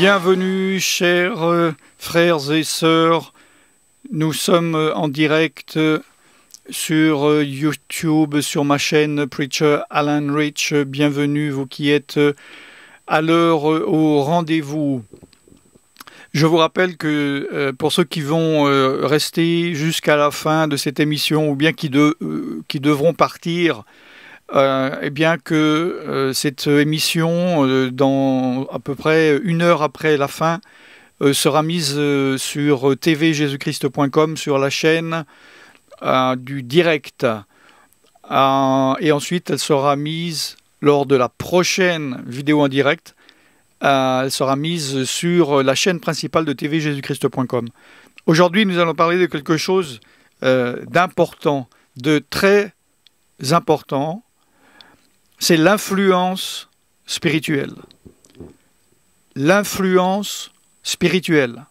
Bienvenue, chers frères et sœurs. Nous sommes en direct sur YouTube, sur ma chaîne Preacher Alan Rich. Bienvenue, vous qui êtes à l'heure au rendez-vous. Je vous rappelle que pour ceux qui vont rester jusqu'à la fin de cette émission ou bien qui devront partir, eh bien que cette émission, dans à peu près 1 heure après la fin, sera mise sur tvjesuschrist.com, sur la chaîne du direct. Et ensuite, elle sera mise lors de la prochaine vidéo en direct. Elle sera mise sur la chaîne principale de tvjesuschrist.com. Aujourd'hui, nous allons parler de quelque chose d'important, de très important. C'est l'influence spirituelle. L'influence spirituelle.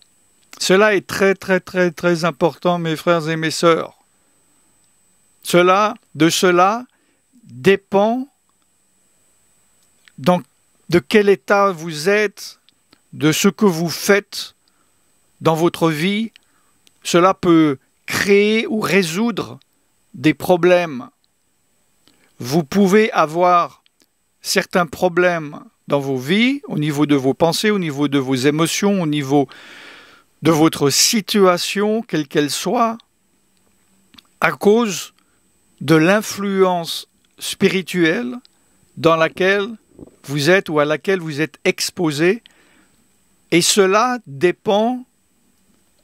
Cela est très important, mes frères et mes sœurs. De cela dépend de quel état vous êtes, de ce que vous faites dans votre vie. Cela peut créer ou résoudre des problèmes. Vous pouvez avoir certains problèmes dans vos vies, au niveau de vos pensées, au niveau de vos émotions, au niveau de votre situation, quelle qu'elle soit, à cause de l'influence spirituelle dans laquelle vous êtes ou à laquelle vous êtes exposé. Et cela dépend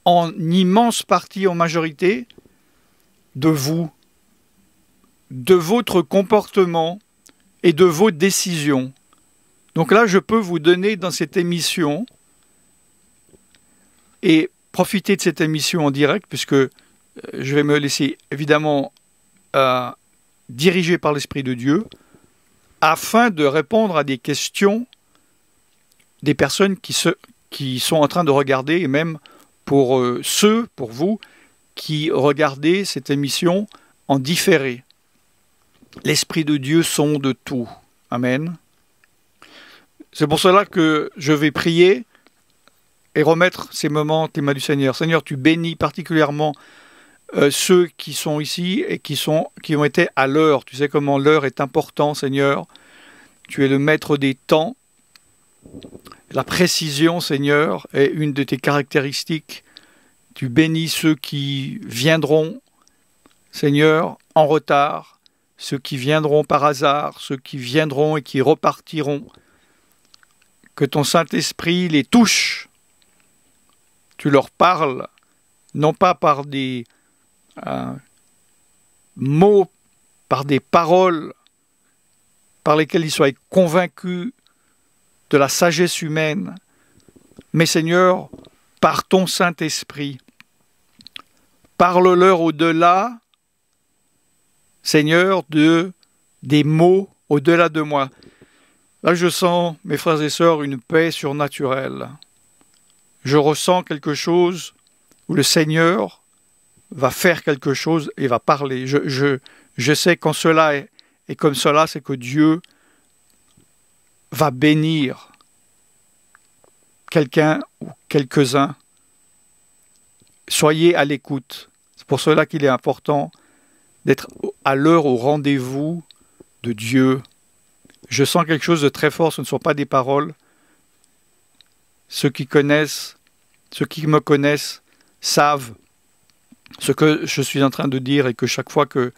en immense partie, en majorité, de vous, de votre comportement et de vos décisions. Donc là, je peux vous donner dans cette émission, et profiter de cette émission en direct, puisque je vais me laisser évidemment diriger par l'Esprit de Dieu, afin de répondre à des questions des personnes qui sont en train de regarder, et même pour vous, qui regardez cette émission en différé. L'Esprit de Dieu sonde tout. Amen. C'est pour cela que je vais prier et remettre ces moments tes mains du Seigneur. Seigneur, tu bénis particulièrement ceux qui sont ici et qui ont été à l'heure. Tu sais comment l'heure est importante, Seigneur. Tu es le maître des temps. La précision, Seigneur, est une de tes caractéristiques. Tu bénis ceux qui viendront, Seigneur, en retard. Ceux qui viendront par hasard, ceux qui viendront et qui repartiront. Que ton Saint-Esprit les touche. Tu leur parles, non pas par des mots, par des paroles, par lesquelles ils soient convaincus de la sagesse humaine, mais Seigneur, par ton Saint-Esprit. Parle-leur au-delà, Seigneur, des mots au-delà de moi. Là, je sens, mes frères et sœurs, une paix surnaturelle. Je ressens quelque chose où le Seigneur va faire quelque chose et va parler. Je sais quand cela est comme cela, c'est que Dieu va bénir quelqu'un ou quelques-uns. Soyez à l'écoute. C'est pour cela qu'il est important d'être à l'heure au rendez-vous de Dieu. Je sens quelque chose de très fort, ce ne sont pas des paroles. Ceux qui me connaissent, savent ce que je suis en train de dire et que chaque fois que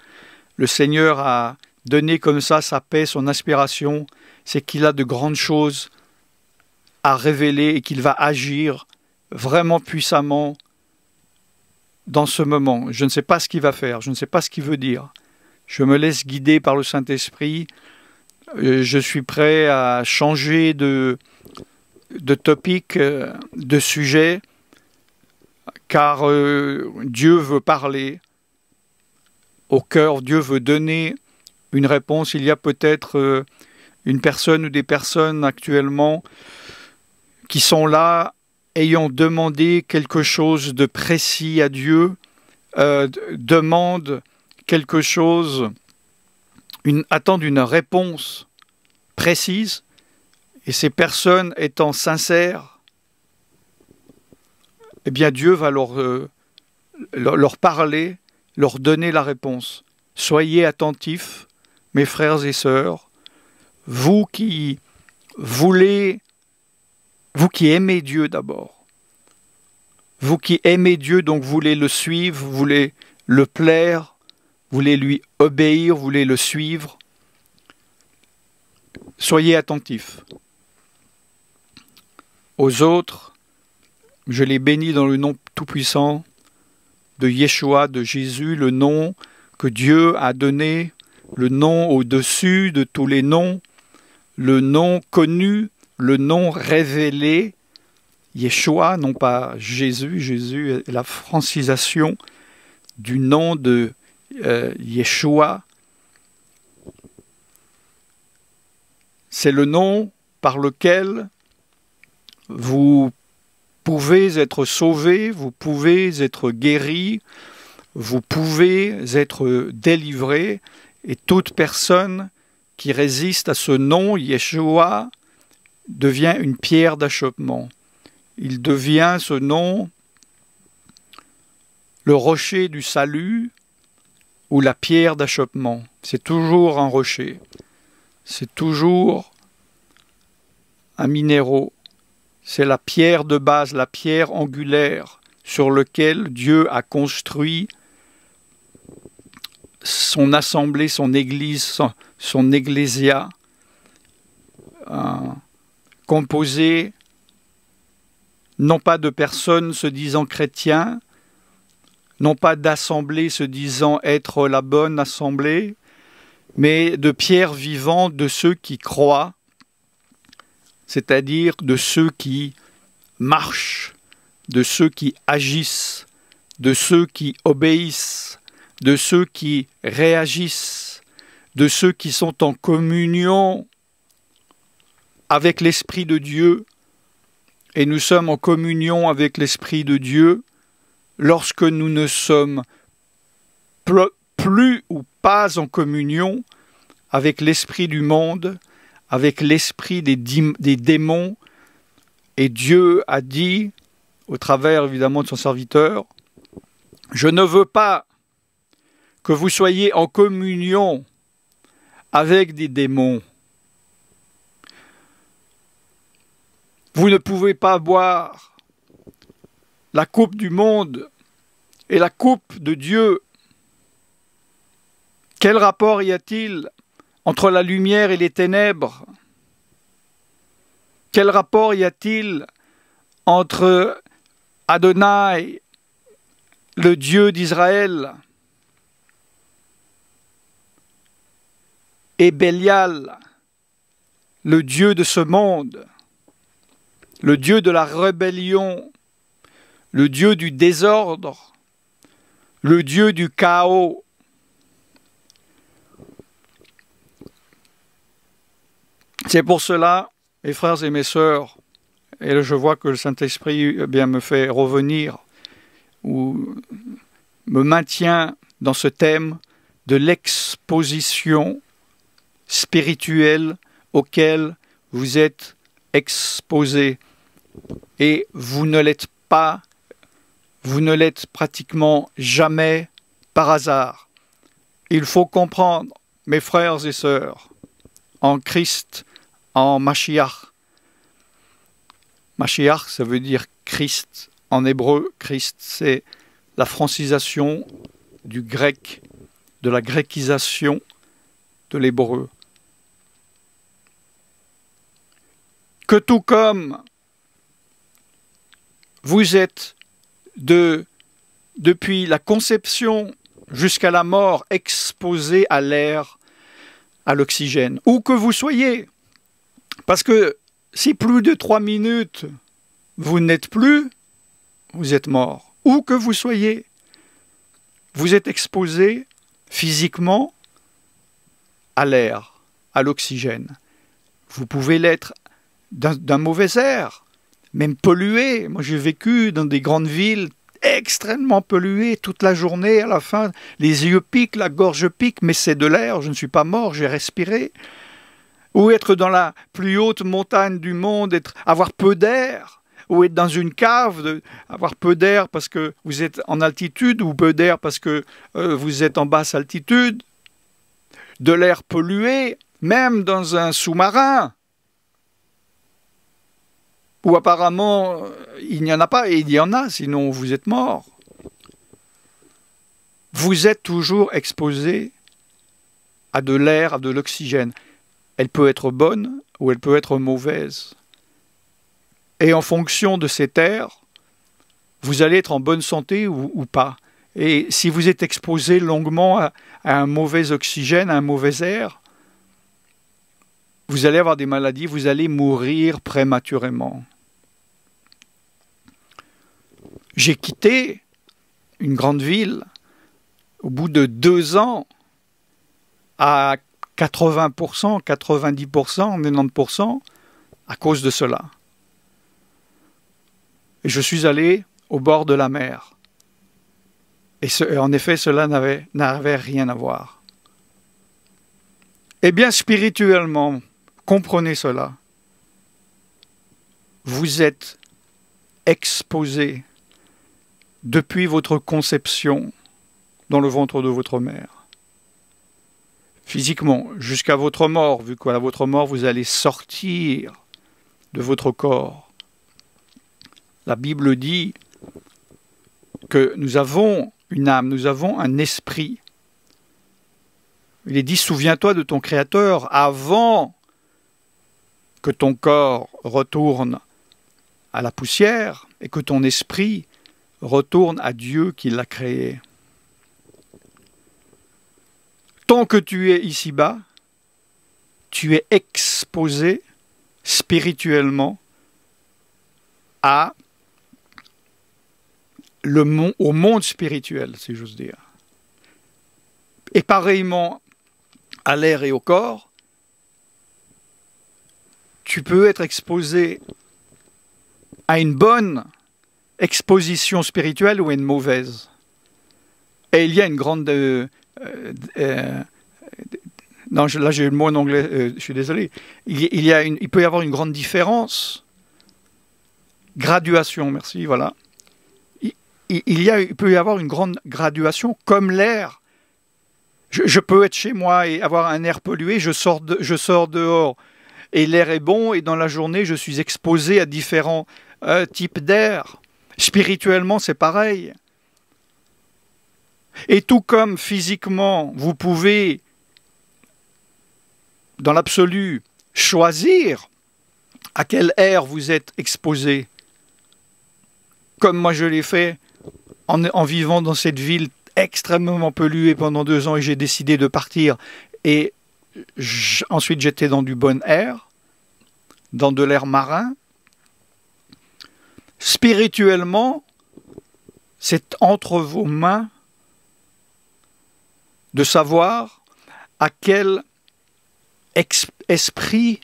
le Seigneur a donné comme ça sa paix, son inspiration, c'est qu'il a de grandes choses à révéler et qu'il va agir vraiment puissamment dans ce moment. Je ne sais pas ce qu'il va faire, je ne sais pas ce qu'il veut dire. Je me laisse guider par le Saint-Esprit. Je suis prêt à changer de topic, de sujet, car Dieu veut parler au cœur, Dieu veut donner une réponse. Il y a peut-être une personne ou des personnes actuellement qui sont là, ayant demandé quelque chose de précis à Dieu, demandent quelque chose, attendent une réponse précise, et ces personnes étant sincères, eh bien Dieu va leur parler, leur donner la réponse. Soyez attentifs, mes frères et sœurs, vous qui aimez Dieu d'abord, vous qui aimez Dieu, donc voulez le suivre, voulez le plaire, voulez lui obéir, voulez le suivre, soyez attentifs. Aux autres, je les bénis dans le nom tout-puissant de Yeshua, de Jésus, le nom que Dieu a donné, le nom au-dessus de tous les noms, le nom connu, le nom révélé, Yeshua, non pas Jésus. Jésus est la francisation du nom de Yeshua. C'est le nom par lequel vous pouvez être sauvés, vous pouvez être guéris, vous pouvez être délivrés, et toute personne qui résiste à ce nom, Yeshua, devient une pierre d'achoppement. Il devient, ce nom, le rocher du salut ou la pierre d'achoppement. C'est toujours un rocher, c'est toujours un minéral. C'est la pierre de base, la pierre angulaire sur laquelle Dieu a construit son assemblée, son église, son ecclésia, composé non pas de personnes se disant chrétiens, non pas d'assemblées se disant être la bonne assemblée, mais de pierres vivantes de ceux qui croient, c'est-à-dire de ceux qui marchent, de ceux qui agissent, de ceux qui obéissent, de ceux qui réagissent, de ceux qui sont en communion avec l'Esprit de Dieu. Et nous sommes en communion avec l'Esprit de Dieu lorsque nous ne sommes plus ou pas en communion avec l'esprit du monde, avec l'esprit des démons. Et Dieu a dit, au travers évidemment de son serviteur, « Je ne veux pas que vous soyez en communion avec des démons. Vous ne pouvez pas boire la coupe du monde et la coupe de Dieu. Quel rapport y a-t-il entre la lumière et les ténèbres? Quel rapport y a-t-il entre Adonai, le Dieu d'Israël, et Bélial, le Dieu de ce monde, le Dieu de la rébellion, le Dieu du désordre, le Dieu du chaos? C'est pour cela, mes frères et mes sœurs, et là je vois que le Saint-Esprit me fait revenir ou me maintient dans ce thème de l'exposition spirituelle auquel vous êtes exposés. Et vous ne l'êtes pas, vous ne l'êtes pratiquement jamais par hasard. Il faut comprendre, mes frères et sœurs, en Christ, en Mashiach. Mashiach, ça veut dire Christ. En hébreu, Christ, c'est la francisation du grec, de la grécisation de l'hébreu. Que tout comme vous êtes depuis la conception jusqu'à la mort exposé à l'air, à l'oxygène, où que vous soyez. Parce que si plus de 3 minutes vous n'êtes plus, vous êtes mort. Où que vous soyez, vous êtes exposé physiquement à l'air, à l'oxygène. Vous pouvez l'être d'un mauvais air, même pollué. Moi, j'ai vécu dans des grandes villes extrêmement polluées toute la journée. À la fin, les yeux piquent, la gorge pique, mais c'est de l'air. Je ne suis pas mort, j'ai respiré. Ou être dans la plus haute montagne du monde, avoir peu d'air, ou être dans une cave, avoir peu d'air parce que vous êtes en altitude, ou peu d'air parce que vous êtes en basse altitude, de l'air pollué, même dans un sous-marin, où apparemment il n'y en a pas, et il y en a, sinon vous êtes mort. Vous êtes toujours exposé à de l'air, à de l'oxygène. Elle peut être bonne ou elle peut être mauvaise. Et en fonction de cet air, vous allez être en bonne santé ou pas. Et si vous êtes exposé longuement à un mauvais oxygène, à un mauvais air, vous allez avoir des maladies, vous allez mourir prématurément. J'ai quitté une grande ville au bout de 2 ans à 80%, 90%, 90% à cause de cela. Et je suis allé au bord de la mer. Et en effet, cela n'avait rien à voir. Eh bien, spirituellement, comprenez cela. Vous êtes exposé depuis votre conception dans le ventre de votre mère. Physiquement, jusqu'à votre mort, vu qu'à votre mort, vous allez sortir de votre corps. La Bible dit que nous avons une âme, nous avons un esprit. Il est dit, souviens-toi de ton Créateur avant que ton corps retourne à la poussière et que ton esprit retourne à Dieu qui l'a créé. Tant que tu es ici-bas, tu es exposé spirituellement au monde spirituel, si j'ose dire. Et pareillement à l'air et au corps, tu peux être exposé à une bonne exposition spirituelle ou à une mauvaise. Et il y a une grande... non, là j'ai le mot en anglais, je suis désolé. Il peut y avoir une grande différence. Graduation, merci, voilà. Il peut y avoir une grande graduation, comme l'air. Je peux être chez moi et avoir un air pollué, je sors dehors et l'air est bon, et dans la journée, je suis exposé à différents types d'air. Spirituellement, c'est pareil. Et tout comme physiquement, vous pouvez, dans l'absolu, choisir à quel air vous êtes exposé, comme moi je l'ai fait en vivant dans cette ville extrêmement polluée pendant 2 ans, et j'ai décidé de partir. Et ensuite, j'étais dans du bon air, dans de l'air marin. Spirituellement, c'est entre vos mains de savoir à quel esprit,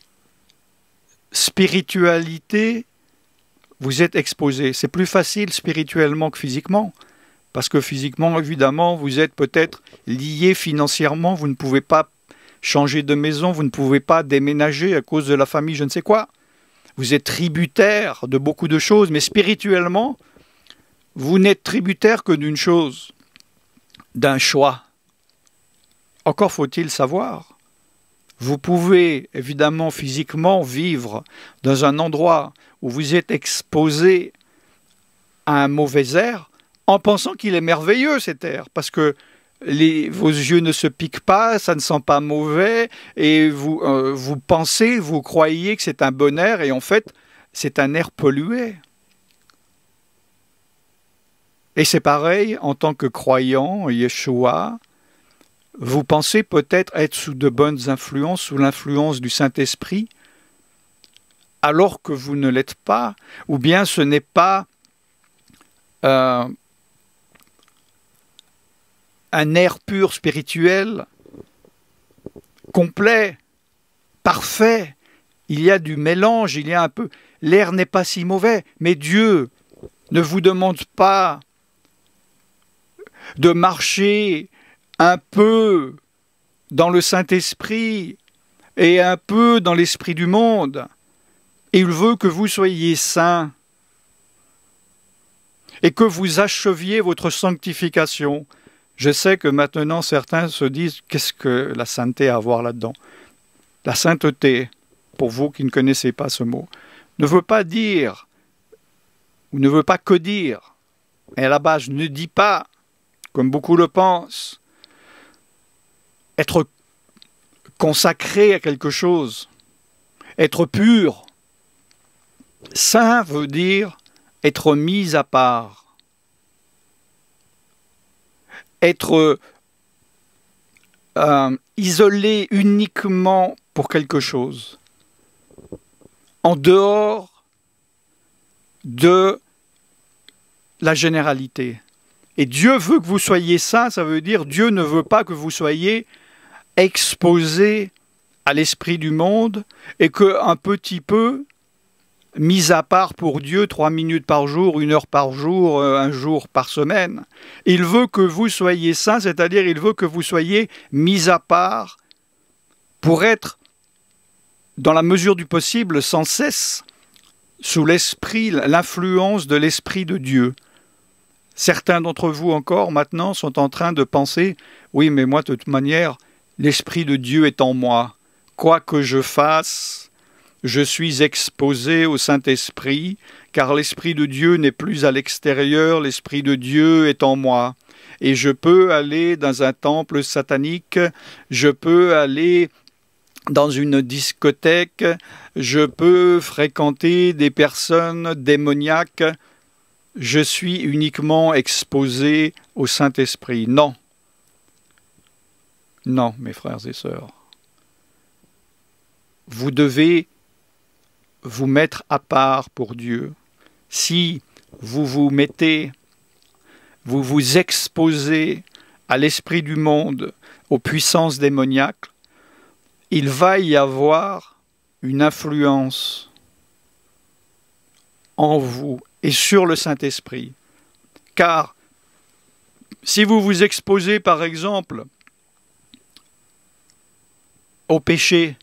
spiritualité vous êtes exposé. C'est plus facile spirituellement que physiquement, parce que physiquement, évidemment, vous êtes peut-être lié financièrement, vous ne pouvez pas changer de maison, vous ne pouvez pas déménager à cause de la famille, je ne sais quoi. Vous êtes tributaire de beaucoup de choses, mais spirituellement, vous n'êtes tributaire que d'une chose, d'un choix. Encore faut-il savoir. Vous pouvez évidemment physiquement vivre dans un endroit où vous êtes exposé à un mauvais air en pensant qu'il est merveilleux cet air, parce que vos yeux ne se piquent pas, ça ne sent pas mauvais, et vous pensez, vous croyez que c'est un bon air, et en fait, c'est un air pollué. Et c'est pareil, en tant que croyant, Yeshua, vous pensez peut-être être sous de bonnes influences, sous l'influence du Saint-Esprit, alors que vous ne l'êtes pas, ou bien ce n'est pas un air pur spirituel, complet, parfait. Il y a du mélange, il y a un peu... L'air n'est pas si mauvais, mais Dieu ne vous demande pas de marcher un peu dans le Saint-Esprit et un peu dans l'esprit du monde. Et il veut que vous soyez saints. et que vous acheviez votre sanctification. Je sais que maintenant certains se disent, qu'est-ce que la sainteté a à voir là-dedans? La sainteté, pour vous qui ne connaissez pas ce mot, ne veut pas dire, ou ne veut pas que dire, et à la base ne dit pas, comme beaucoup le pensent, être consacré à quelque chose, être pur. Saint veut dire être mis à part, être isolé uniquement pour quelque chose, en dehors de la généralité. Et Dieu veut que vous soyez saints, ça veut dire Dieu ne veut pas que vous soyez exposés à l'esprit du monde et qu'un petit peu mis à part pour Dieu 3 minutes par jour, 1 heure par jour, 1 jour par semaine. Il veut que vous soyez saints, c'est-à-dire il veut que vous soyez mis à part pour être, dans la mesure du possible, sans cesse, sous l'esprit, l'influence de l'Esprit de Dieu. Certains d'entre vous encore, maintenant, sont en train de penser « Oui, mais moi, de toute manière, l'Esprit de Dieu est en moi. Quoi que je fasse, je suis exposé au Saint-Esprit, car l'Esprit de Dieu n'est plus à l'extérieur, l'Esprit de Dieu est en moi. Et je peux aller dans un temple satanique, je peux aller dans une discothèque, je peux fréquenter des personnes démoniaques. Je suis uniquement exposé au Saint-Esprit. » Non. Non, mes frères et sœurs. Vous devez vous mettre à part pour Dieu. Si vous vous mettez, vous vous exposez à l'esprit du monde, aux puissances démoniaques, il va y avoir une influence en vous et sur le Saint-Esprit. Car si vous vous exposez, par exemple, au péché,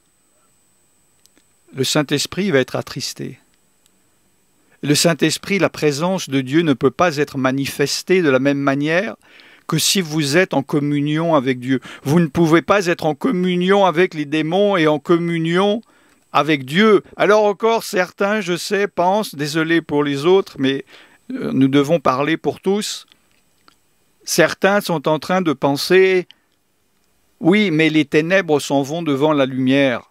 le Saint-Esprit va être attristé. Le Saint-Esprit, la présence de Dieu ne peut pas être manifestée de la même manière que si vous êtes en communion avec Dieu. Vous ne pouvez pas être en communion avec les démons et en communion avec Dieu. Alors encore, certains, je sais, pensent, désolé pour les autres, mais nous devons parler pour tous. Certains sont en train de penser, oui, mais les ténèbres s'en vont devant la lumière.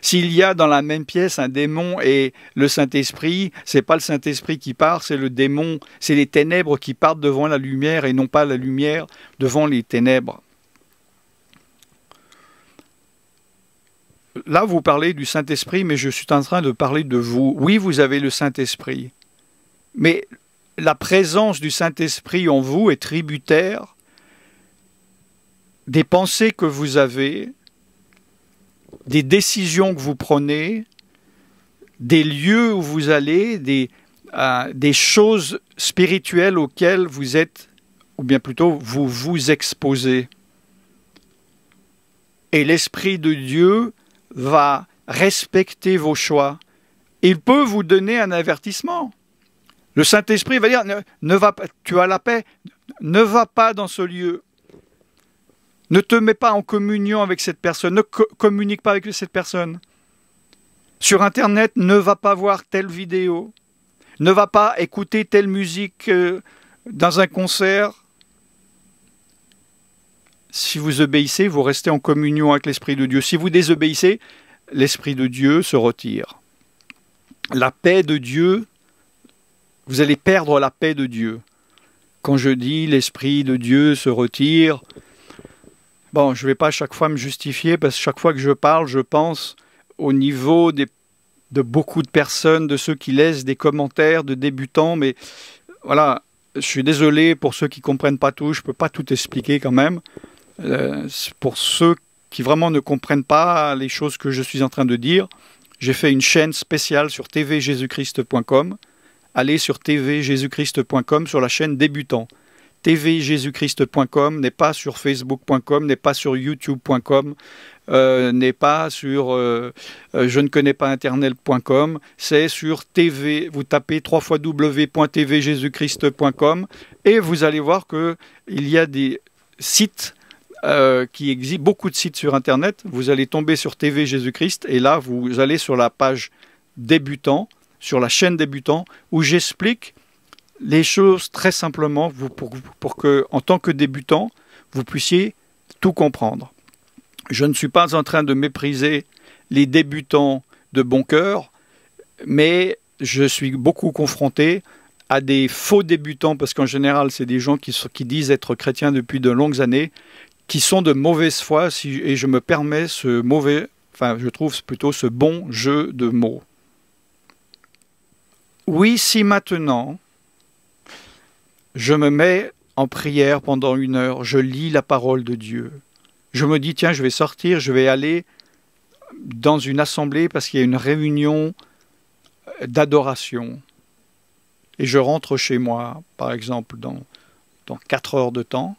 S'il y a dans la même pièce un démon et le Saint-Esprit, c'est pas le Saint-Esprit qui part, c'est le démon, c'est les ténèbres qui partent devant la lumière et non pas la lumière devant les ténèbres. Là, vous parlez du Saint-Esprit, mais je suis en train de parler de vous. Oui, vous avez le Saint-Esprit, mais la présence du Saint-Esprit en vous est tributaire des pensées que vous avez, des décisions que vous prenez, des lieux où vous allez, des choses spirituelles auxquelles vous êtes, ou bien plutôt vous vous exposez. Et l'Esprit de Dieu va respecter vos choix. Il peut vous donner un avertissement. Le Saint-Esprit va dire, ne va pas, tu as la paix, ne va pas dans ce lieu. Ne te mets pas en communion avec cette personne, ne communique pas avec cette personne. Sur Internet, ne va pas voir telle vidéo, ne va pas écouter telle musique dans un concert. Si vous obéissez, vous restez en communion avec l'Esprit de Dieu. Si vous désobéissez, l'Esprit de Dieu se retire. La paix de Dieu, vous allez perdre la paix de Dieu. Quand je dis l'Esprit de Dieu se retire, bon, je ne vais pas à chaque fois me justifier, parce que chaque fois que je parle, je pense au niveau de beaucoup de personnes, de ceux qui laissent des commentaires, de débutants, mais voilà, je suis désolé pour ceux qui ne comprennent pas tout, je ne peux pas tout expliquer quand même. Pour ceux qui vraiment ne comprennent pas les choses que je suis en train de dire, j'ai fait une chaîne spéciale sur tvjesuschrist.com. Allez sur tvjesuschrist.com sur la chaîne débutant. tvjesuschrist.com, n'est pas sur facebook.com, n'est pas sur youtube.com, n'est pas sur je ne connais pas internet.com, c'est sur TV, vous tapez www.tvjesuschrist.com et vous allez voir qu'il y a des sites qui existent, beaucoup de sites sur internet. Vous allez tomber sur TV Jésus-Christ et là vous allez sur la page débutant, sur la chaîne débutant, où j'explique les choses très simplement pour que, en tant que débutant, vous puissiez tout comprendre. Je ne suis pas en train de mépriser les débutants de bon cœur, mais je suis beaucoup confronté à des faux débutants, parce qu'en général, c'est des gens qui disent être chrétiens depuis de longues années, qui sont de mauvaise foi, et je me permets je trouve plutôt ce bon jeu de mots. Oui, si maintenant, je me mets en prière pendant 1 heure, je lis la parole de Dieu, je me dis, tiens, je vais sortir, je vais aller dans une assemblée parce qu'il y a une réunion d'adoration, et je rentre chez moi, par exemple, dans 4 heures de temps,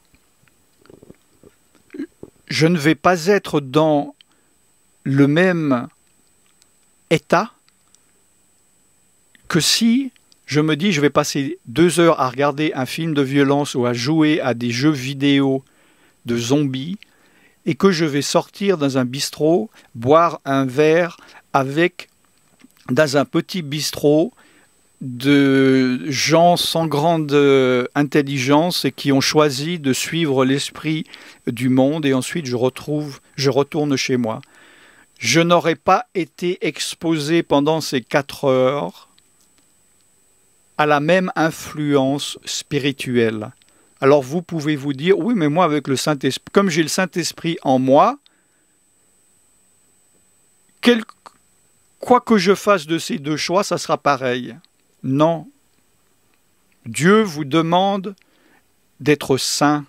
je ne vais pas être dans le même état que si je me dis je vais passer 2 heures à regarder un film de violence ou à jouer à des jeux vidéo de zombies et que je vais sortir dans un bistrot, boire un verre dans un petit bistrot de gens sans grande intelligence et qui ont choisi de suivre l'esprit du monde, et ensuite je retourne chez moi. Je n'aurais pas été exposé pendant ces 4 heures à la même influence spirituelle. Alors vous pouvez vous dire, oui, mais moi avec le Saint-Esprit, comme j'ai le Saint-Esprit en moi, quoi que je fasse de ces 2 choix, ça sera pareil. Non. Dieu vous demande d'être saint.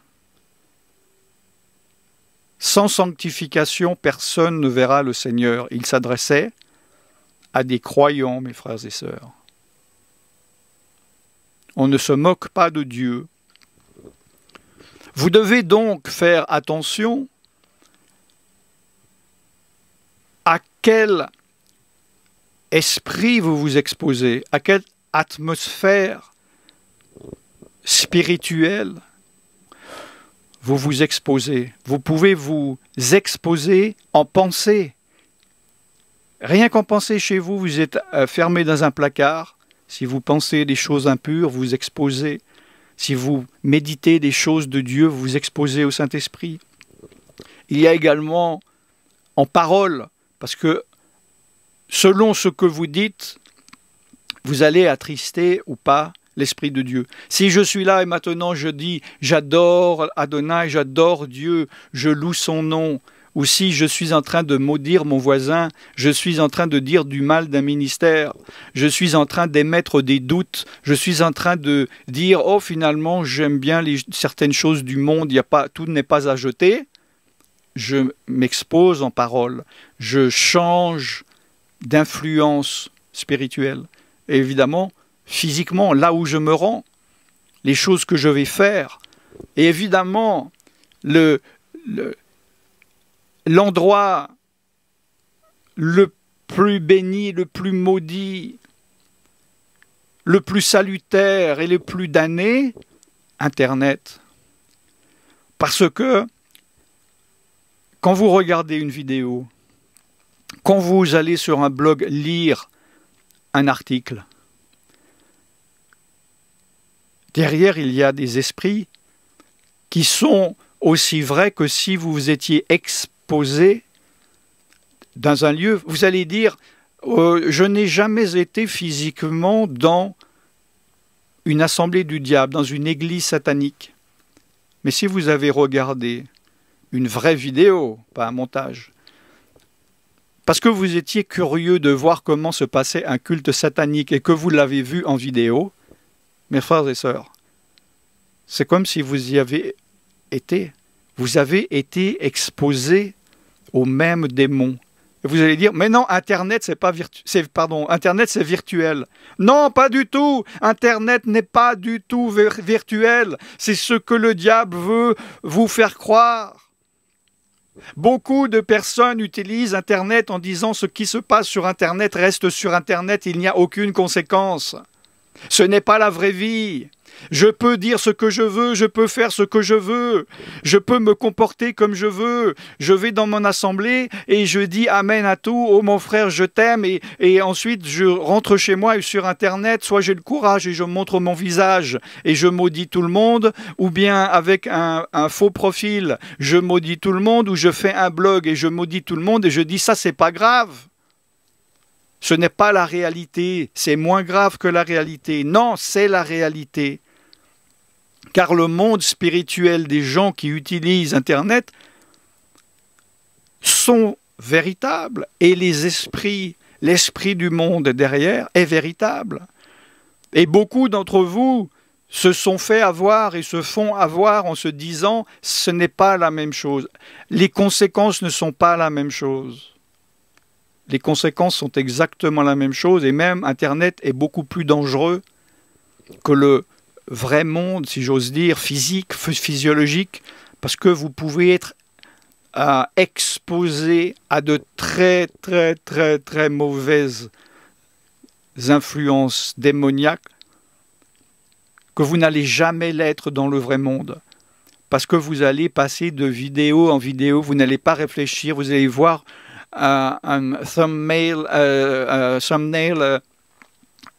Sans sanctification, personne ne verra le Seigneur. Il s'adressait à des croyants, mes frères et sœurs. On ne se moque pas de Dieu. Vous devez donc faire attention à quel esprit vous vous exposez, à quelle atmosphère spirituelle vous vous exposez. Vous pouvez vous exposer en pensée. Rien qu'en pensée chez vous, vous êtes fermé dans un placard. Si vous pensez des choses impures, vous vous exposez. Si vous méditez des choses de Dieu, vous vous exposez au Saint-Esprit. Il y a également en parole, parce que selon ce que vous dites, vous allez attrister ou pas l'Esprit de Dieu. Si je suis là et maintenant je dis « j'adore Adonai, j'adore Dieu, je loue son nom », ou si je suis en train de maudire mon voisin, je suis en train de dire du mal d'un ministère, je suis en train d'émettre des doutes, je suis en train de dire « oh, finalement, j'aime bien certaines choses du monde, tout n'est pas à jeter », je m'expose en parole, je change d'influence spirituelle. Et évidemment, physiquement, là où je me rends, les choses que je vais faire, et évidemment, l'endroit le plus béni, le plus maudit, le plus salutaire et le plus damné, Internet. Parce que quand vous regardez une vidéo, quand vous allez sur un blog lire un article, derrière il y a des esprits qui sont aussi vrais que si vous étiez exposé dans un lieu. Vous allez dire je n'ai jamais été physiquement dans une assemblée du diable, dans une église satanique. Mais si vous avez regardé une vraie vidéo, pas un montage, parce que vous étiez curieux de voir comment se passait un culte satanique et que vous l'avez vu en vidéo, mes frères et sœurs, c'est comme si vous y avez été. Vous avez été exposés aux mêmes démons. Vous allez dire, mais non, Internet, Internet, c'est virtuel. Non, pas du tout. Internet n'est pas du tout virtuel. C'est ce que le diable veut vous faire croire. Beaucoup de personnes utilisent Internet en disant ce qui se passe sur Internet reste sur Internet, il n'y a aucune conséquence. Ce n'est pas la vraie vie. Je peux dire ce que je veux, je peux faire ce que je veux, je peux me comporter comme je veux. Je vais dans mon assemblée et je dis amen à tout, oh mon frère je t'aime, et ensuite je rentre chez moi et sur Internet, soit j'ai le courage et je montre mon visage et je maudis tout le monde, ou bien avec un faux profil, je maudis tout le monde, ou je fais un blog et je maudis tout le monde et je dis ça c'est pas grave. Ce n'est pas la réalité, c'est moins grave que la réalité. Non, c'est la réalité. Car le monde spirituel des gens qui utilisent Internet sont véritables. Et les esprits, l'esprit du monde derrière est véritable. Et beaucoup d'entre vous se sont fait avoir et se font avoir en se disant « ce n'est pas la même chose ». Les conséquences ne sont pas la même chose. Les conséquences sont exactement la même chose et même Internet est beaucoup plus dangereux que le vrai monde, si j'ose dire, physique, physiologique, parce que vous pouvez être exposé à de très mauvaises influences démoniaques que vous n'allez jamais l'être dans le vrai monde. Parce que vous allez passer de vidéo en vidéo, vous n'allez pas réfléchir, vous allez voir un thumbnail,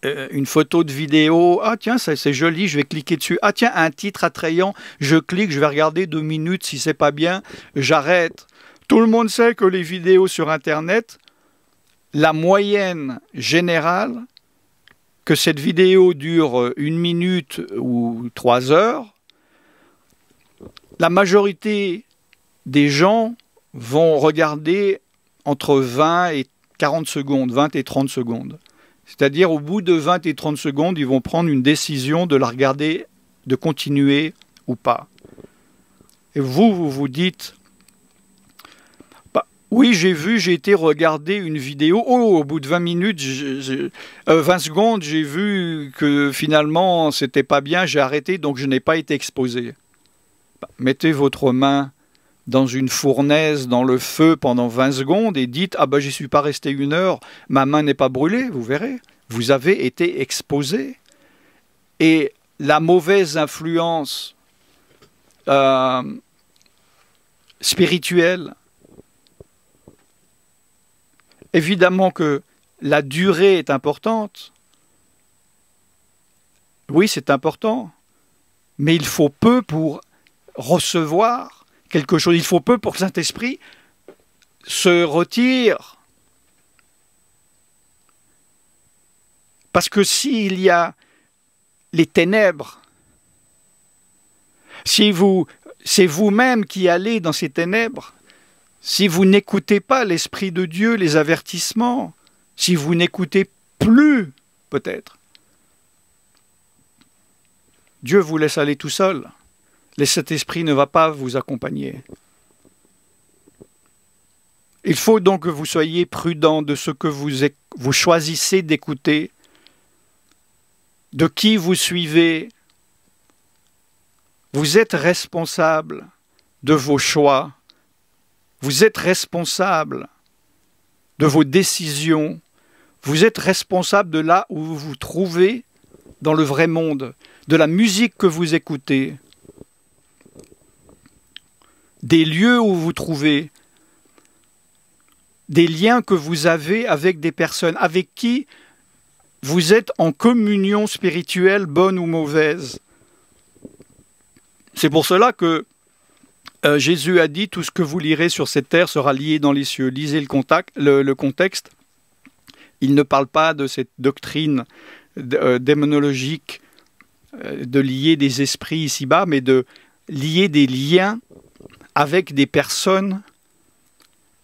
une photo de vidéo, ah tiens c'est joli, je vais cliquer dessus, ah tiens un titre attrayant, je clique, je vais regarder 2 minutes, si c'est pas bien, j'arrête. Tout le monde sait que les vidéos sur Internet, la moyenne générale, que cette vidéo dure 1 minute ou 3 heures, la majorité des gens vont regarder entre 20 et 40 secondes, 20 et 30 secondes. C'est-à-dire, au bout de 20 et 30 secondes, ils vont prendre une décision de la regarder, de continuer ou pas. Et vous vous dites, bah, oui, j'ai été regarder une vidéo, oh, au bout de 20 minutes, 20 secondes, j'ai vu que finalement, c'était pas bien, j'ai arrêté, donc je n'ai pas été exposé. Bah, mettez votre main dans une fournaise, dans le feu pendant 20 secondes et dites « Ah ben j'y suis pas resté 1 heure, ma main n'est pas brûlée », vous verrez. Vous avez été exposé. Et la mauvaise influence spirituelle, évidemment que la durée est importante. Oui, c'est important. Mais il faut peu pour recevoir quelque chose. Il faut peu pour que le Saint-Esprit se retire. Parce que s'il y a les ténèbres, si c'est vous-même qui allez dans ces ténèbres, si vous n'écoutez pas l'Esprit de Dieu, les avertissements, si vous n'écoutez plus, peut-être, Dieu vous laisse aller tout seul. Cet esprit ne va pas vous accompagner. Il faut donc que vous soyez prudent de ce que vous choisissez d'écouter, de qui vous suivez. Vous êtes responsable de vos choix. Vous êtes responsable de vos décisions. Vous êtes responsable de là où vous vous trouvez dans le vrai monde, de la musique que vous écoutez, des lieux où vous vous trouvez, des liens que vous avez avec des personnes, avec qui vous êtes en communion spirituelle, bonne ou mauvaise. C'est pour cela que Jésus a dit « Tout ce que vous lirez sur cette terre sera lié dans les cieux ». Lisez le contexte. Il ne parle pas de cette doctrine démonologique de lier des esprits ici-bas, mais de lier des liens avec des personnes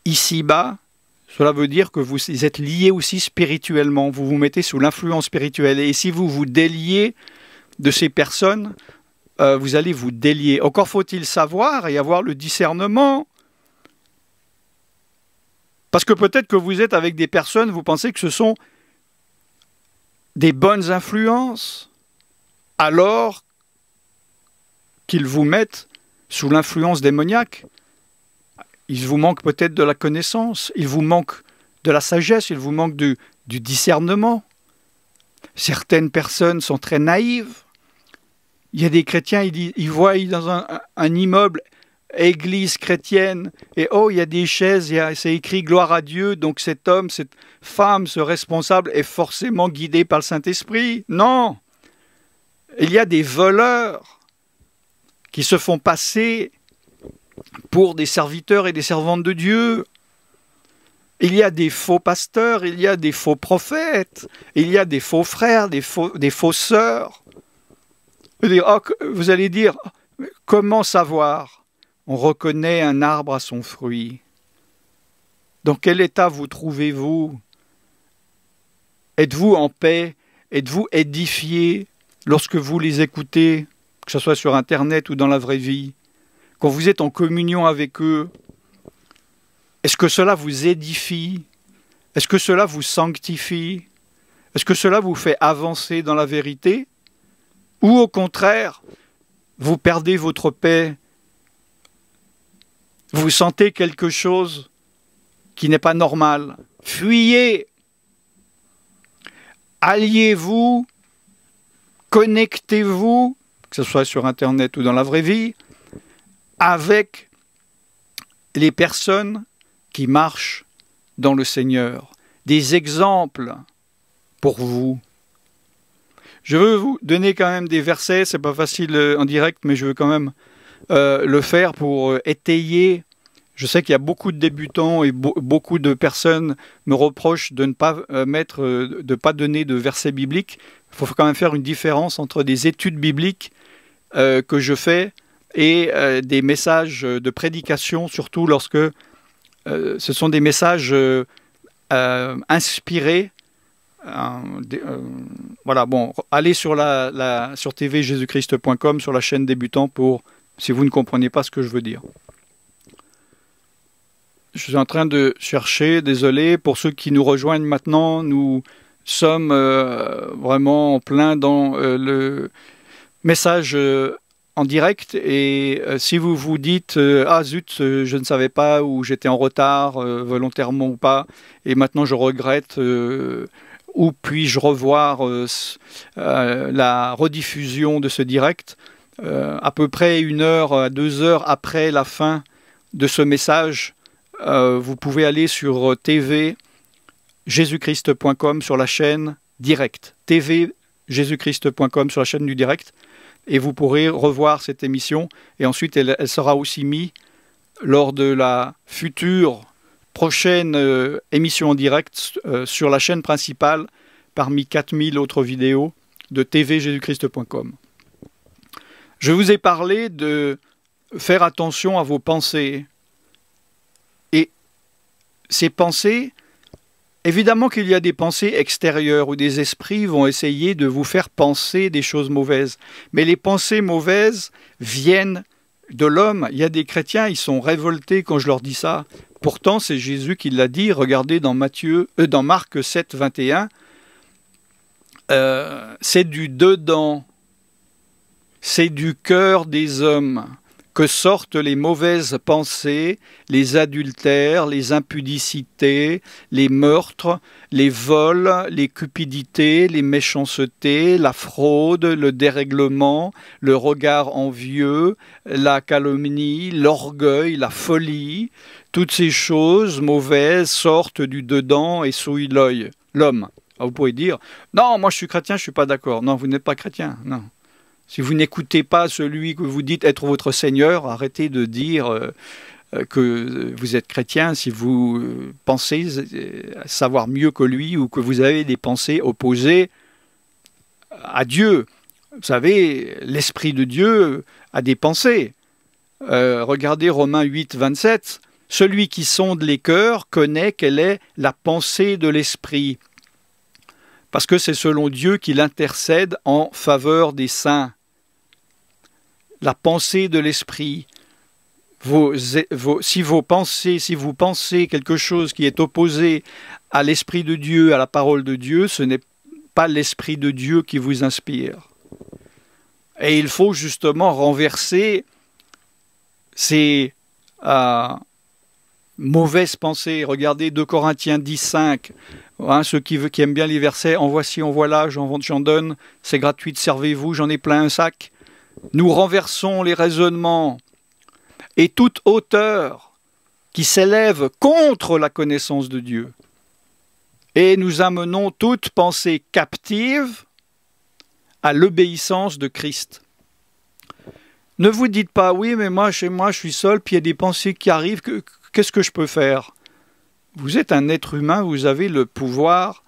ici-bas. Cela veut dire que vous êtes liés aussi spirituellement. Vous vous mettez sous l'influence spirituelle. Et si vous vous déliez de ces personnes, vous allez vous délier. Encore faut-il savoir et avoir le discernement Parce que peut-être que vous êtes avec des personnes, vous pensez que ce sont des bonnes influences, alors qu'ils vous mettent sous l'influence démoniaque. Il vous manque peut-être de la connaissance, il vous manque de la sagesse, il vous manque du discernement. Certaines personnes sont très naïves. Il y a des chrétiens, ils voient dans un immeuble église chrétienne, et oh, il y a des chaises, c'est écrit gloire à Dieu, donc cet homme, cette femme, ce responsable est forcément guidé par le Saint-Esprit. Non! Il y a des voleurs qui se font passer pour des serviteurs et des servantes de Dieu. Il y a des faux pasteurs, il y a des faux prophètes, il y a des faux frères, des faux sœurs. Vous allez dire, comment savoir? On reconnaît un arbre à son fruit. Dans quel état vous trouvez-vous? Êtes-vous en paix? Êtes-vous édifié lorsque vous les écoutez, que ce soit sur Internet ou dans la vraie vie? Quand vous êtes en communion avec eux, est-ce que cela vous édifie? Est-ce que cela vous sanctifie? Est-ce que cela vous fait avancer dans la vérité? Ou au contraire, vous perdez votre paix? Vous sentez quelque chose qui n'est pas normal? Fuyez! Alliez-vous, connectez-vous, que ce soit sur Internet ou dans la vraie vie, avec les personnes qui marchent dans le Seigneur. Des exemples pour vous. Je veux vous donner quand même des versets, c'est pas facile en direct, mais je veux quand même le faire pour étayer. Je sais qu'il y a beaucoup de débutants et beaucoup de personnes me reprochent de ne pas de pas donner de versets bibliques. Il faut quand même faire une différence entre des études bibliques que je fais et des messages de prédication, surtout lorsque ce sont des messages inspirés. Voilà, bon, allez sur sur tvjesuschrist.com, sur la chaîne débutant, si vous ne comprenez pas ce que je veux dire. Je suis en train de chercher, désolé, pour ceux qui nous rejoignent maintenant, nous sommes vraiment en plein dans le message en direct, et si vous vous dites ah zut, je ne savais pas, ou j'étais en retard volontairement ou pas, et maintenant je regrette, où puis-je revoir la rediffusion de ce direct, à peu près 1 heure à 2 heures après la fin de ce message, vous pouvez aller sur tvjesuschrist.com, sur la chaîne direct, tvjesuschrist.com, sur la chaîne du direct, et vous pourrez revoir cette émission, et ensuite elle sera aussi mise lors de la future prochaine émission en direct sur la chaîne principale, parmi 4000 autres vidéos de tvjesuschrist.com. Je vous ai parlé de faire attention à vos pensées. Et ces pensées, évidemment qu'il y a des pensées extérieures où des esprits vont essayer de vous faire penser des choses mauvaises. Mais les pensées mauvaises viennent de l'homme. Il y a des chrétiens, ils sont révoltés quand je leur dis ça. Pourtant, c'est Jésus qui l'a dit. Regardez dans Marc 7, 21. C'est du dedans, c'est du cœur des hommes que sortent les mauvaises pensées, les adultères, les impudicités, les meurtres, les vols, les cupidités, les méchancetés, la fraude, le dérèglement, le regard envieux, la calomnie, l'orgueil, la folie. Toutes ces choses mauvaises sortent du dedans et souillent l'homme. Vous pouvez dire, non, moi je suis chrétien, je ne suis pas d'accord. Non, vous n'êtes pas chrétien, non. Si vous n'écoutez pas celui que vous dites être votre Seigneur, arrêtez de dire que vous êtes chrétien si vous pensez savoir mieux que lui, ou que vous avez des pensées opposées à Dieu. Vous savez, l'Esprit de Dieu a des pensées. Regardez Romains 8, 27. Celui qui sonde les cœurs connaît quelle est la pensée de l'Esprit, parce que c'est selon Dieu qu'il intercède en faveur des saints. La pensée de l'Esprit. si vous pensez quelque chose qui est opposé à l'Esprit de Dieu, à la parole de Dieu, ce n'est pas l'Esprit de Dieu qui vous inspire. Et il faut justement renverser ces mauvaises pensées. Regardez 2 Corinthiens 10, 5. Hein, ceux qui aiment bien les versets, en voici, en voilà, j'en donne, c'est gratuit, servez-vous, j'en ai plein un sac. Nous renversons les raisonnements et toute hauteur qui s'élève contre la connaissance de Dieu. Et nous amenons toute pensée captive à l'obéissance de Christ. Ne vous dites pas, oui, mais moi, chez moi, je suis seul, puis il y a des pensées qui arrivent, qu'est-ce que je peux faire? Vous êtes un être humain, vous avez le pouvoir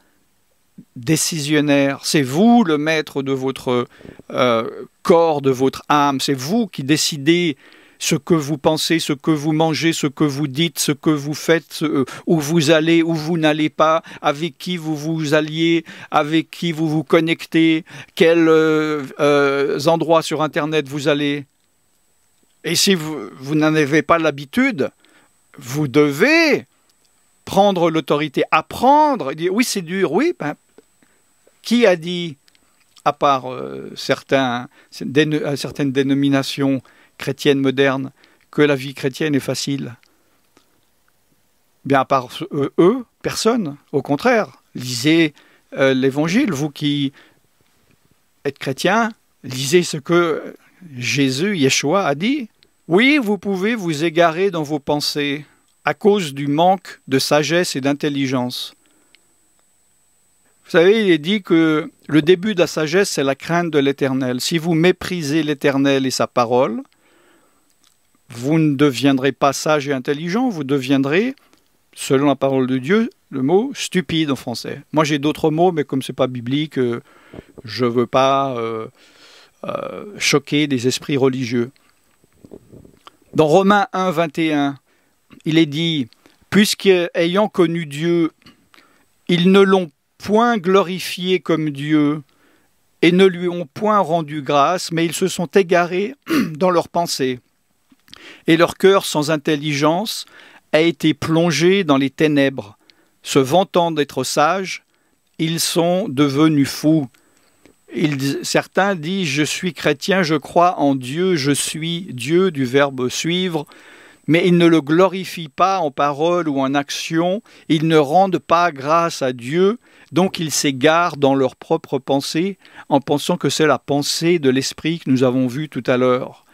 décisionnaire. C'est vous le maître de votre corps, de votre âme. C'est vous qui décidez ce que vous pensez, ce que vous mangez, ce que vous dites, ce que vous faites, où vous allez, où vous n'allez pas, avec qui vous vous alliez, avec qui vous vous connectez, quels endroits sur Internet vous allez. Et si vous n'en avez pas l'habitude, vous devez prendre l'autorité, apprendre, et dire oui c'est dur, oui, ben, qui a dit, à part certaines dénominations chrétiennes modernes, que la vie chrétienne est facile? Bien à part eux, personne, au contraire. Lisez l'évangile, vous qui êtes chrétien, lisez ce que Jésus, Yeshua, a dit. Oui, vous pouvez vous égarer dans vos pensées à cause du manque de sagesse et d'intelligence. Vous savez, il est dit que le début de la sagesse, c'est la crainte de l'Éternel. Si vous méprisez l'Éternel et sa parole, vous ne deviendrez pas sage et intelligent, vous deviendrez, selon la parole de Dieu, le mot stupide en français. Moi, j'ai d'autres mots, mais comme ce n'est pas biblique, je ne veux pas choquer des esprits religieux. Dans Romains 1, 21, il est dit « Puisqu'ayant connu Dieu, ils ne l'ont point glorifié comme Dieu et ne lui ont point rendu grâce, mais ils se sont égarés dans leurs pensées. Et leur cœur sans intelligence a été plongé dans les ténèbres. Se vantant d'être sages, ils sont devenus fous. » Certains disent « Je suis chrétien, je crois en Dieu, je suis Dieu » du verbe suivre, mais ils ne le glorifient pas en parole ou en action, ils ne rendent pas grâce à Dieu, donc ils s'égarent dans leur propre pensée en pensant que c'est la pensée de l'esprit que nous avons vu tout à l'heure.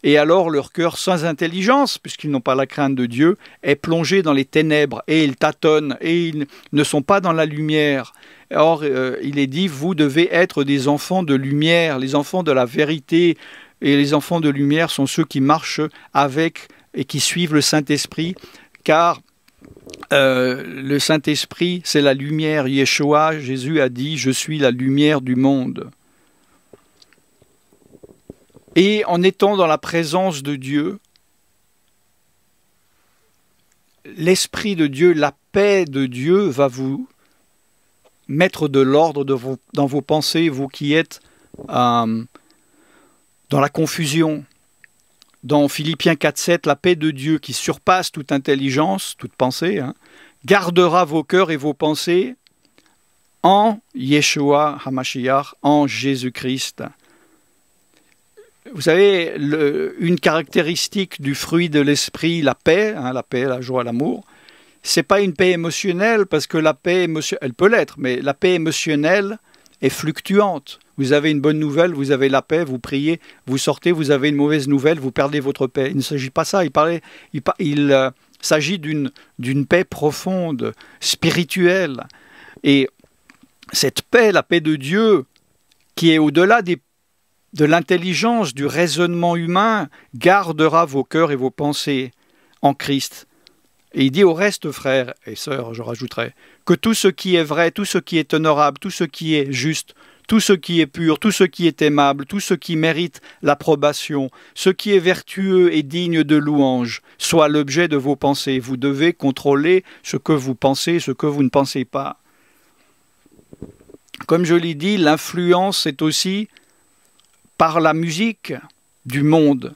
Et alors leur cœur sans intelligence, puisqu'ils n'ont pas la crainte de Dieu, est plongé dans les ténèbres et ils tâtonnent et ils ne sont pas dans la lumière. Or, il est dit, vous devez être des enfants de lumière, les enfants de la vérité, et les enfants de lumière sont ceux qui marchent avec et qui suivent le Saint-Esprit, car le Saint-Esprit, c'est la lumière. Yeshua, Jésus a dit, je suis la lumière du monde. Et en étant dans la présence de Dieu, l'Esprit de Dieu, la paix de Dieu va vous mettre de l'ordre dans vos pensées, vous qui êtes dans la confusion. Dans Philippiens 4,7, la paix de Dieu qui surpasse toute intelligence, toute pensée, gardera vos cœurs et vos pensées en Yeshua HaMashiach, en Jésus-Christ. Vous savez, une caractéristique du fruit de l'esprit, la paix, la joie, l'amour, c'est pas une paix émotionnelle, parce que la paix émotionnelle, elle peut l'être, mais la paix émotionnelle est fluctuante. Vous avez une bonne nouvelle, vous avez la paix, vous priez, vous sortez, vous avez une mauvaise nouvelle, vous perdez votre paix. Il ne s'agit pas de ça, il s'agit d'une paix profonde, spirituelle. Et cette paix, la paix de Dieu, qui est au-delà de l'intelligence, du raisonnement humain, gardera vos cœurs et vos pensées en Christ. Et il dit au reste, frères et sœurs, je rajouterai, que tout ce qui est vrai, tout ce qui est honorable, tout ce qui est juste, tout ce qui est pur, tout ce qui est aimable, tout ce qui mérite l'approbation, ce qui est vertueux et digne de louange, soit l'objet de vos pensées. Vous devez contrôler ce que vous pensez, ce que vous ne pensez pas. Comme je l'ai dit, l'influence est aussi par la musique du monde.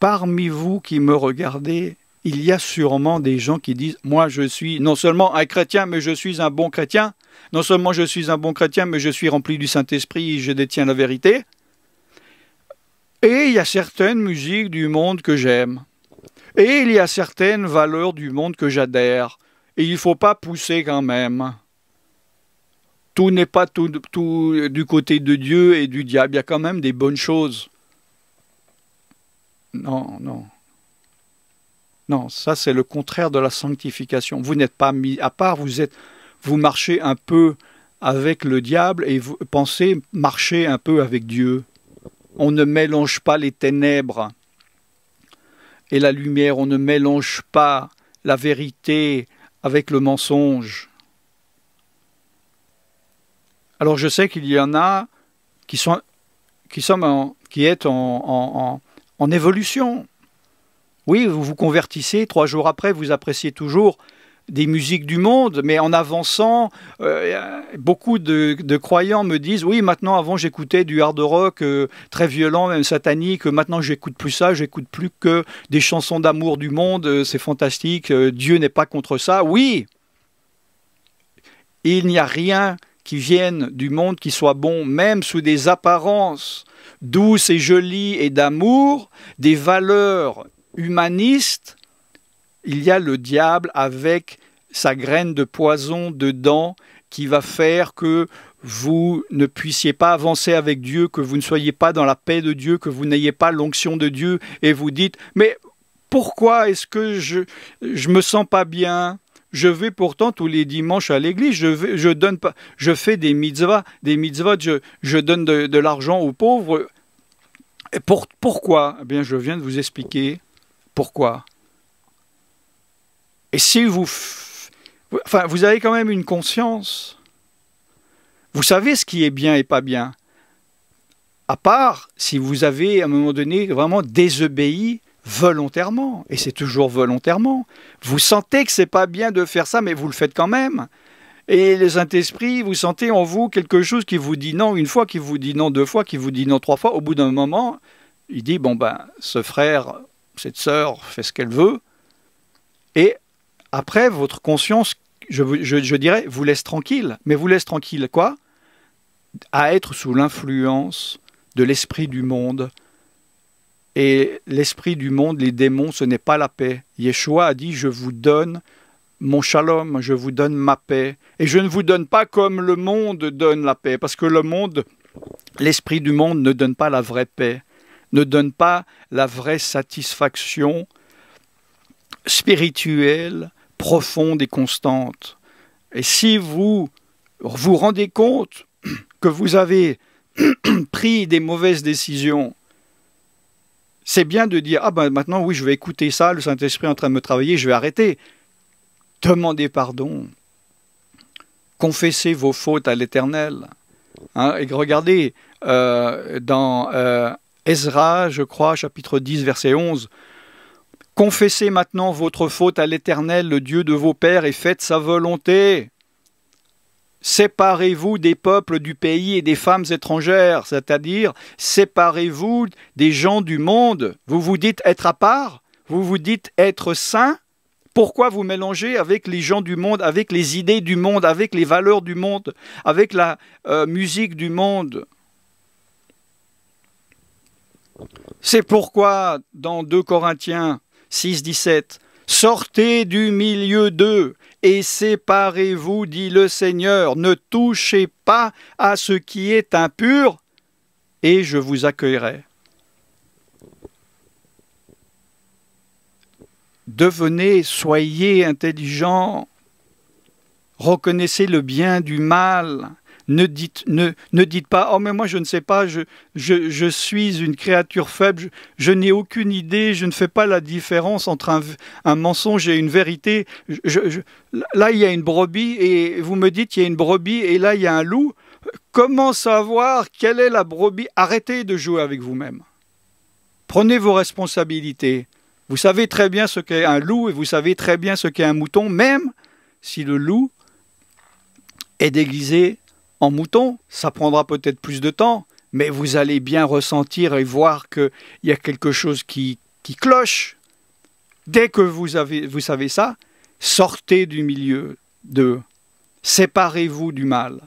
parmi vous qui me regardez, il y a sûrement des gens qui disent « Moi, je suis non seulement un chrétien, mais je suis un bon chrétien. Non seulement je suis un bon chrétien, mais je suis rempli du Saint-Esprit et je détiens la vérité. » Et il y a certaines musiques du monde que j'aime. Et il y a certaines valeurs du monde que j'adhère. Et il ne faut pas pousser quand même. Tout n'est pas tout du côté de Dieu et du diable. Il y a quand même des bonnes choses. Non, non. Non, ça c'est le contraire de la sanctification. Vous n'êtes pas mis à part, vous marchez un peu avec le diable et vous pensez marcher un peu avec Dieu. On ne mélange pas les ténèbres et la lumière, on ne mélange pas la vérité avec le mensonge. Alors je sais qu'il y en a qui est en évolution. Oui, vous vous convertissez, 3 jours après, vous appréciez toujours des musiques du monde, mais en avançant, beaucoup de croyants me disent « Oui, maintenant, avant, j'écoutais du hard rock très violent, même satanique. Maintenant, j'écoute plus ça, j'écoute plus que des chansons d'amour du monde. C'est fantastique. Dieu n'est pas contre ça. » Oui, il n'y a rien qui vienne du monde qui soit bon, même sous des apparences douces et jolies et d'amour, des valeurs humanistes. Il y a le diable avec sa graine de poison dedans qui va faire que vous ne puissiez pas avancer avec Dieu, que vous ne soyez pas dans la paix de Dieu, que vous n'ayez pas l'onction de Dieu et vous dites « Mais pourquoi est-ce que je me sens pas bien ? Je vais pourtant tous les dimanches à l'église, je fais des mitzvahs, je donne de l'argent aux pauvres. Et pourquoi ? Eh bien, je viens de vous expliquer pourquoi. Et si vous avez quand même une conscience, vous savez ce qui est bien et pas bien. À part si vous avez à un moment donné vraiment désobéi volontairement, et c'est toujours volontairement. Vous sentez que c'est pas bien de faire ça, mais vous le faites quand même. Et le Saint-Esprit, vous sentez en vous quelque chose qui vous dit non une fois, qui vous dit non 2 fois, qui vous dit non 3 fois. Au bout d'un moment, il dit, bon ben, ce frère, cette sœur fait ce qu'elle veut. Et après, votre conscience, je dirais, vous laisse tranquille. Mais vous laisse tranquille quoi ? À être sous l'influence de l'esprit du monde. Et l'esprit du monde, les démons, ce n'est pas la paix. Yeshua a dit, je vous donne mon shalom, je vous donne ma paix. Et je ne vous donne pas comme le monde donne la paix, parce que le monde, l'esprit du monde ne donne pas la vraie paix, ne donne pas la vraie satisfaction spirituelle, profonde et constante. Et si vous vous rendez compte que vous avez pris des mauvaises décisions, c'est bien de dire « Ah ben maintenant, oui, je vais écouter ça, le Saint-Esprit est en train de me travailler, je vais arrêter. » Demandez pardon. Confessez vos fautes à l'Éternel. Hein, et regardez, dans Ezra, je crois, chapitre 10, verset 11, « Confessez maintenant votre faute à l'Éternel, le Dieu de vos pères, et faites sa volonté. » Séparez-vous des peuples du pays et des femmes étrangères, c'est-à-dire séparez-vous des gens du monde. Vous vous dites être à part, vous vous dites être saint. Pourquoi vous mélangez avec les gens du monde, avec les idées du monde, avec les valeurs du monde, avec la musique du monde? C'est pourquoi dans 2 Corinthiens 6, 17, « Sortez du milieu d'eux et séparez-vous, dit le Seigneur, ne touchez pas à ce qui est impur, et je vous accueillerai. » Devenez, soyez intelligents, reconnaissez le bien du mal. Ne dites pas « Oh, mais moi, je ne sais pas, je suis une créature faible, je n'ai aucune idée, je ne fais pas la différence entre un mensonge et une vérité. Là, il y a une brebis, et vous me dites qu'il y a une brebis, et là, il y a un loup. Comment savoir quelle est la brebis? Arrêtez de jouer avec vous-même. Prenez vos responsabilités. Vous savez très bien ce qu'est un loup, et vous savez très bien ce qu'est un mouton, même si le loup est déguisé en mouton, ça prendra peut-être plus de temps, mais vous allez bien ressentir et voir qu'il y a quelque chose qui qui cloche. Dès que vous savez ça, sortez du milieu d'eux. Séparez-vous du mal.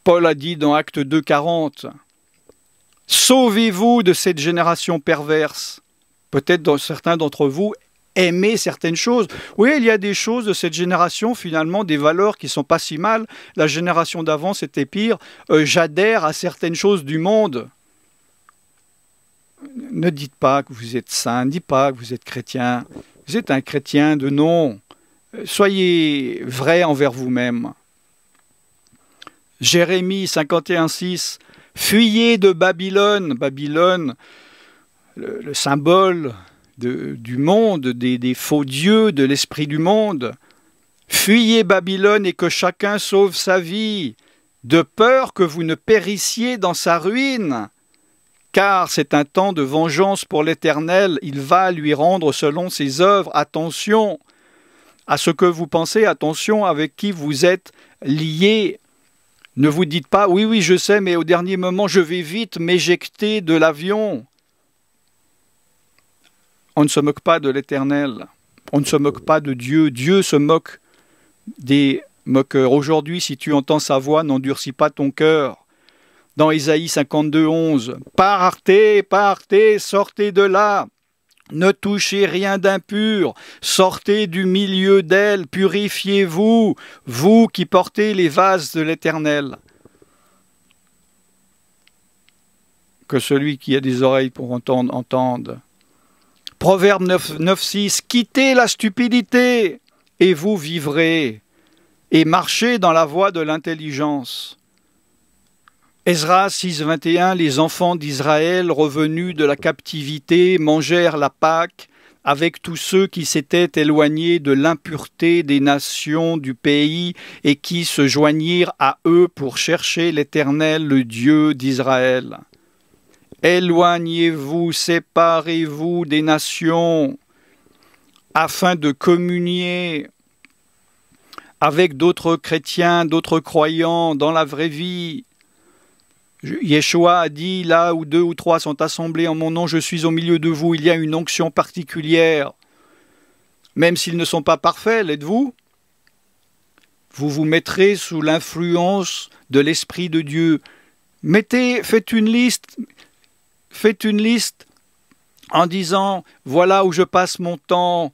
Paul a dit dans Actes 2, 40, « Sauvez-vous de cette génération perverse. » Peut-être certains d'entre vous aimez certaines choses. Oui, il y a des choses de cette génération, finalement, des valeurs qui ne sont pas si mal. La génération d'avant, c'était pire. J'adhère à certaines choses du monde. Ne dites pas que vous êtes saint, ne dites pas que vous êtes chrétien. Vous êtes un chrétien de nom. Soyez vrai envers vous-même. Jérémie 51, 6. Fuyez de Babylone. Babylone, le symbole du monde, des faux dieux, de l'esprit du monde. Fuyez Babylone et que chacun sauve sa vie, de peur que vous ne périssiez dans sa ruine. Car c'est un temps de vengeance pour l'Éternel, il va lui rendre selon ses œuvres. Attention à ce que vous pensez, attention avec qui vous êtes liés. Ne vous dites pas, oui, oui, je sais, mais au dernier moment, je vais vite m'éjecter de l'avion. On ne se moque pas de l'Éternel, on ne se moque pas de Dieu. Dieu se moque des moqueurs. Aujourd'hui, si tu entends sa voix, n'endurcis pas ton cœur. Dans Ésaïe 52, 11, « Partez, partez, sortez de là, ne touchez rien d'impur, sortez du milieu d'elle, purifiez-vous, vous qui portez les vases de l'Éternel. » Que celui qui a des oreilles pour entendre, entende. Proverbe 9, 6, « Quittez la stupidité, et vous vivrez, et marchez dans la voie de l'intelligence. » Ezra 6, 21, les enfants d'Israël revenus de la captivité mangèrent la Pâque avec tous ceux qui s'étaient éloignés de l'impureté des nations du pays et qui se joignirent à eux pour chercher l'Éternel, le Dieu d'Israël. Éloignez-vous, séparez-vous des nations afin de communier avec d'autres chrétiens, d'autres croyants dans la vraie vie. Yeshua a dit, là où 2 ou 3 sont assemblés en mon nom, je suis au milieu de vous. Il y a une onction particulière. Même s'ils ne sont pas parfaits, l'êtes-vous? Vous vous mettrez sous l'influence de l'Esprit de Dieu. Faites une liste en disant, voilà où je passe mon temps,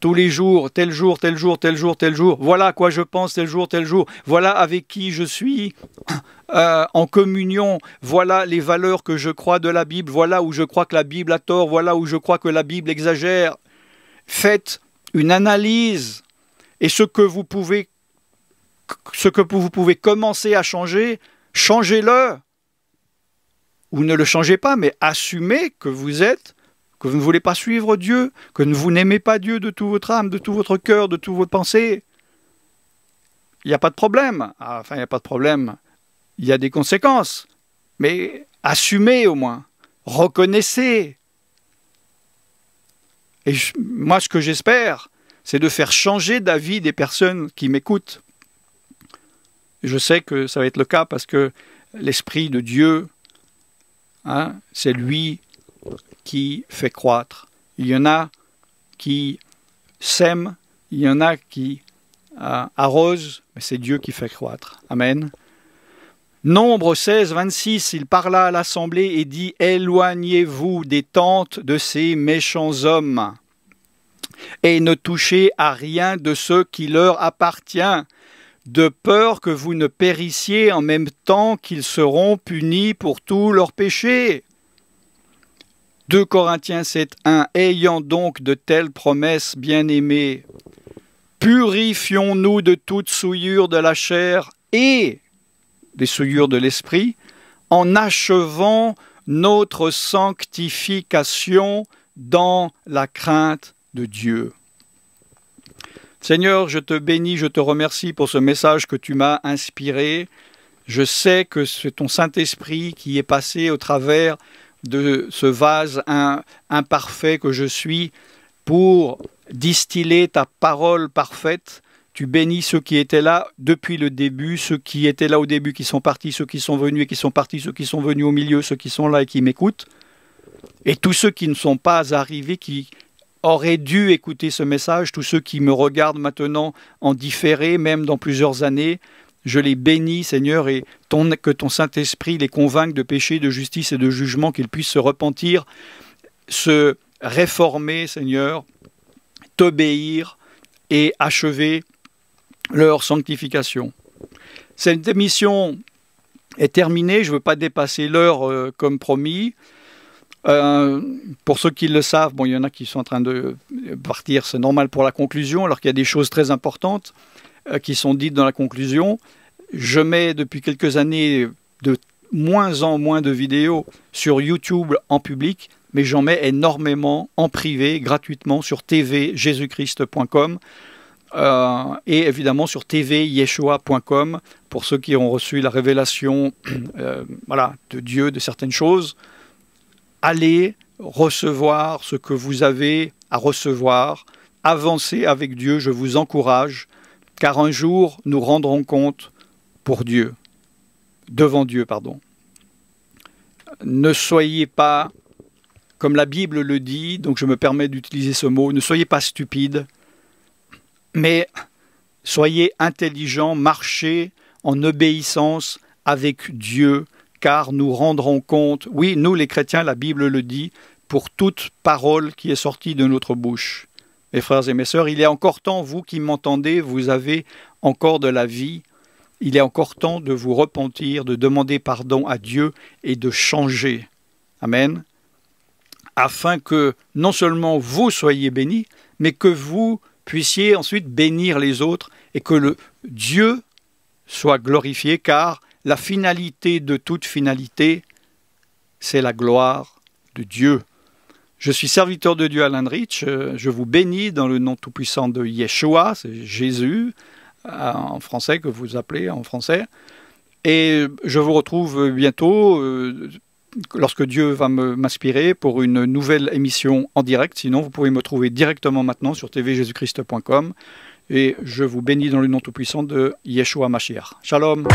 tous les jours, tel jour, tel jour, tel jour, tel jour. Voilà à quoi je pense tel jour, tel jour. Voilà avec qui je suis en communion. Voilà les valeurs que je crois de la Bible. Voilà où je crois que la Bible a tort. Voilà où je crois que la Bible exagère. Faites une analyse. Et ce que vous pouvez commencer à changer, changez-le. Ou ne le changez pas, mais assumez que vous ne voulez pas suivre Dieu, que vous n'aimez pas Dieu de toute votre âme, de tout votre cœur, de toutes vos pensées. Il n'y a pas de problème. Enfin, il n'y a pas de problème. Il y a des conséquences. Mais assumez au moins. Reconnaissez. Et moi, ce que j'espère, c'est de faire changer d'avis des personnes qui m'écoutent. Je sais que ça va être le cas parce que l'Esprit de Dieu, c'est lui qui fait croître. Il y en a qui sèment, il y en a qui arrosent, mais c'est Dieu qui fait croître. Amen. Nombre 16, 26, il parla à l'assemblée et dit « Éloignez-vous des tentes de ces méchants hommes et ne touchez à rien de ce qui leur appartient, de peur que vous ne périssiez en même temps qu'ils seront punis pour tous leurs péchés. » 2 Corinthiens 7, 1. Ayant donc de telles promesses, bien-aimés, purifions-nous de toute souillure de la chair et des souillures de l'esprit, en achevant notre sanctification dans la crainte de Dieu. Seigneur, je te bénis, je te remercie pour ce message que tu m'as inspiré. Je sais que c'est ton Saint-Esprit qui est passé au travers de ce vase imparfait que je suis pour distiller ta parole parfaite Tu bénis ceux qui étaient là depuis le début, ceux qui étaient là au début, qui sont partis, ceux qui sont venus et qui sont partis, ceux qui sont venus au milieu, ceux qui sont là et qui m'écoutent. Et tous ceux qui ne sont pas arrivés, qui auraient dû écouter ce message, tous ceux qui me regardent maintenant en différé, même dans plusieurs années, je les bénis, Seigneur, et que ton Saint-Esprit les convainque de péché, de justice et de jugement, qu'ils puissent se repentir, se réformer, Seigneur, t'obéir et achever leur sanctification. Cette émission est terminée, je ne veux pas dépasser l'heure comme promis. Pour ceux qui le savent, bon, il y en a qui sont en train de partir, c'est normal pour la conclusion, alors qu'il y a des choses très importantes qui sont dites dans la conclusion. Je mets depuis quelques années de moins en moins de vidéos sur YouTube en public, mais j'en mets énormément en privé, gratuitement, sur tvjesuschrist.com. Et évidemment sur tvyeshua.com pour ceux qui ont reçu la révélation voilà, de Dieu de certaines choses. Allez recevoir ce que vous avez à recevoir, avancez avec Dieu, je vous encourage, car un jour nous rendrons compte devant Dieu, pardon. Ne soyez pas, comme la Bible le dit, donc je me permets d'utiliser ce mot, ne soyez pas stupides, mais soyez intelligents, marchez en obéissance avec Dieu, car nous rendrons compte, oui, nous les chrétiens, la Bible le dit, pour toute parole qui est sortie de notre bouche. Mes frères et mes sœurs, il est encore temps, vous qui m'entendez, vous avez encore de la vie, il est encore temps de vous repentir, de demander pardon à Dieu et de changer. Amen. Afin que non seulement vous soyez bénis, mais que vous puissiez ensuite bénir les autres et que le Dieu soit glorifié, car la finalité de toute finalité, c'est la gloire de Dieu. Je suis serviteur de Dieu Alan Rich, je vous bénis dans le nom tout-puissant de Yeshua, c'est Jésus, en français, que vous appelez en français, et je vous retrouve bientôt, lorsque Dieu va m'inspirer pour une nouvelle émission en direct. Sinon, vous pouvez me trouver directement maintenant sur tvjesuschrist.com. Et je vous bénis dans le nom tout-puissant de Yeshua Mashiach. Shalom.